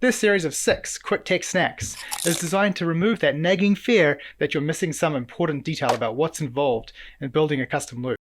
This series of 6 quick tech snacks is designed to remove that nagging fear that you're missing some important detail about what's involved in building a custom loop.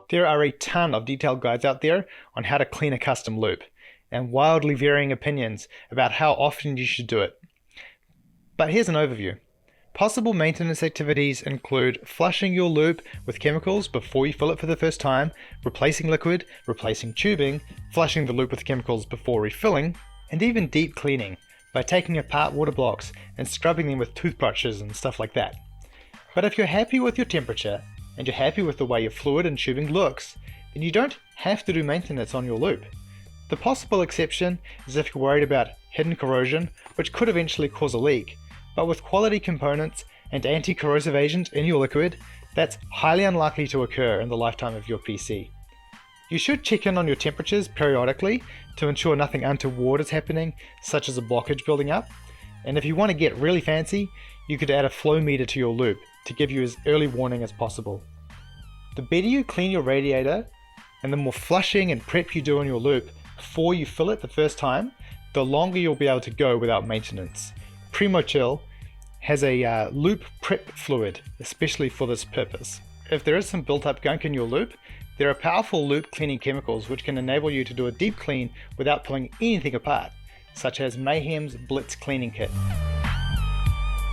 There are a ton of detailed guides out there on how to clean a custom loop, and wildly varying opinions about how often you should do it. But here's an overview. Possible maintenance activities include flushing your loop with chemicals before you fill it for the first time, replacing liquid, replacing tubing, flushing the loop with chemicals before refilling, and even deep cleaning by taking apart water blocks and scrubbing them with toothbrushes and stuff like that. But if you're happy with your temperature, and you're happy with the way your fluid and tubing looks, then you don't have to do maintenance on your loop. The possible exception is if you're worried about hidden corrosion, which could eventually cause a leak, but with quality components and anti-corrosive agent in your liquid, that's highly unlikely to occur in the lifetime of your PC. You should check in on your temperatures periodically to ensure nothing untoward is happening, such as a blockage building up, and if you want to get really fancy, you could add a flow meter to your loop to give you as early warning as possible. The better you clean your radiator, and the more flushing and prep you do on your loop before you fill it the first time, the longer you'll be able to go without maintenance. PrimoChill has a loop prep fluid, especially for this purpose. If there is some built up gunk in your loop, there are powerful loop cleaning chemicals which can enable you to do a deep clean without pulling anything apart, such as Mayhem's Blitz Cleaning Kit.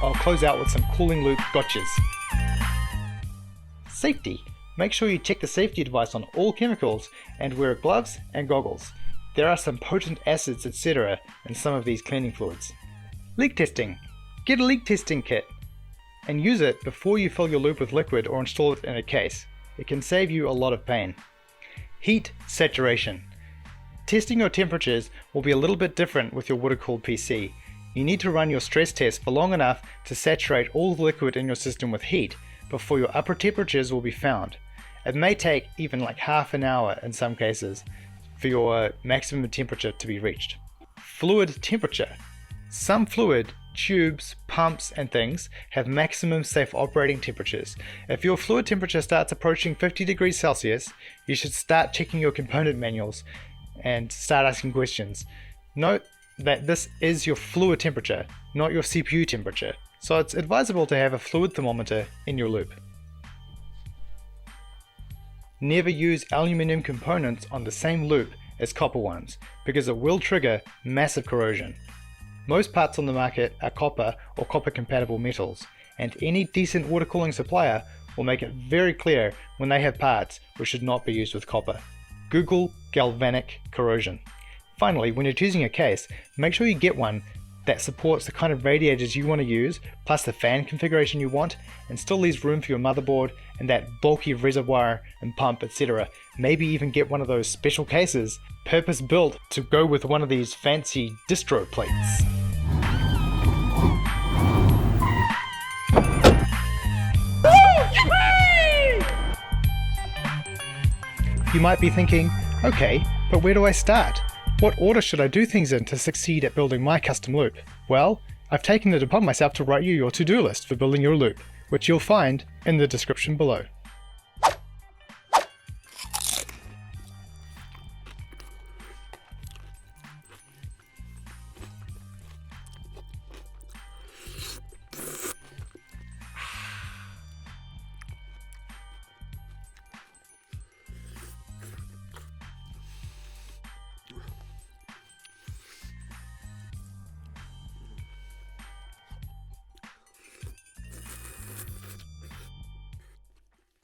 I'll close out with some cooling loop gotchas. Safety. Make sure you check the safety advice on all chemicals and wear gloves and goggles. There are some potent acids, etc. in some of these cleaning fluids. Leak testing. Get a leak testing kit and use it before you fill your loop with liquid or install it in a case. It can save you a lot of pain. Heat saturation. Testing your temperatures will be a little bit different with your water-cooled PC. You need to run your stress test for long enough to saturate all the liquid in your system with heat before your upper temperatures will be found. It may take even like half an hour in some cases for your maximum temperature to be reached. Fluid temperature. Some fluid, tubes, pumps and things have maximum safe operating temperatures. If your fluid temperature starts approaching 50 degrees Celsius, you should start checking your component manuals and start asking questions. Note that this is your fluid temperature, not your CPU temperature, so it's advisable to have a fluid thermometer in your loop. Never use aluminium components on the same loop as copper ones, because it will trigger massive corrosion. Most parts on the market are copper or copper compatible metals, and any decent water cooling supplier will make it very clear when they have parts which should not be used with copper. Google galvanic corrosion. Finally, when you're choosing a case, make sure you get one that supports the kind of radiators you want to use, plus the fan configuration you want, and still leaves room for your motherboard and that bulky reservoir and pump, etc. Maybe even get one of those special cases purpose built to go with one of these fancy distro plates. You might be thinking, okay, but where do I start? What order should I do things in to succeed at building my custom loop? Well, I've taken it upon myself to write you your to-do list for building your loop, which you'll find in the description below.